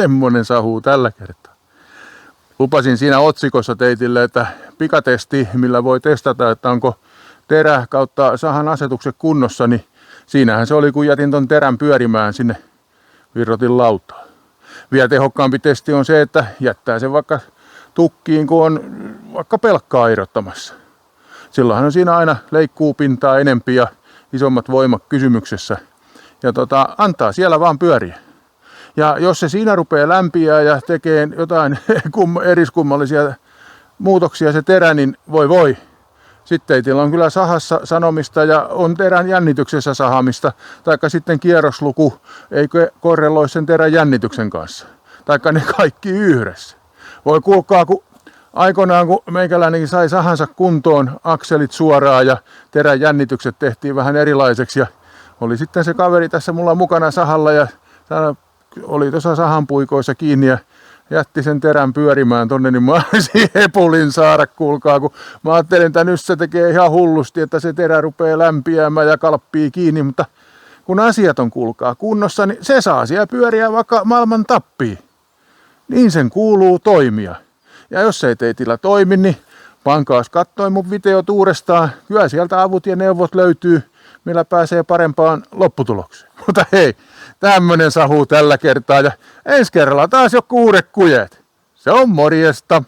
semmonen sahuu tällä kertaa. Lupasin siinä otsikossa teitille, että pikatesti, millä voi testata, että onko terä kautta sahan asetukset kunnossa, niin siinähän se oli, kun jätin ton terän pyörimään sinne, virrotin lautaa. Vielä tehokkaampi testi on se, että jättää sen vaikka tukkiin, kun on vaikka pelkkaa irrottamassa. Silloinhan on siinä aina leikkuu pintaa enempi ja isommat voimat kysymyksessä. Ja antaa siellä vaan pyöriä. Ja jos se siinä rupeaa lämpiää ja tekee jotain eriskummallisia muutoksia se terä, niin voi. Sitten teillä on kyllä sahassa sanomista ja on terän jännityksessä sahamista. Taikka sitten kierrosluku eikö korreloi sen terän jännityksen kanssa. Taikka ne kaikki yhdessä. Voi kuulkaa, kun aikoinaan kun meikäläinenkin sai sahansa kuntoon, akselit suoraan ja terän jännitykset tehtiin vähän erilaiseksi. Ja oli sitten se kaveri tässä mulla mukana sahalla ja oli tuossa sahanpuikoissa kiinni ja jätti sen terän pyörimään tonne, niin mä olisin hepulin saada, kuulkaa, kun mä ajattelin, että nyt se tekee ihan hullusti, että se terä rupeaa lämpiämään ja kalppii kiinni, mutta kun asiat on, kuulkaa, kunnossa, niin se saa siellä pyöriä vaikka maailman tappii. Niin sen kuuluu toimia. Ja jos ei teitillä toimi, niin pankaas katsoin mun videot uudestaan. Kyllä sieltä avut ja neuvot löytyy, millä pääsee parempaan lopputulokseen. Mutta hei, tämmönen sahuu tällä kertaa ja ensi kerralla taas joku uudet kujet. Se on morjesta!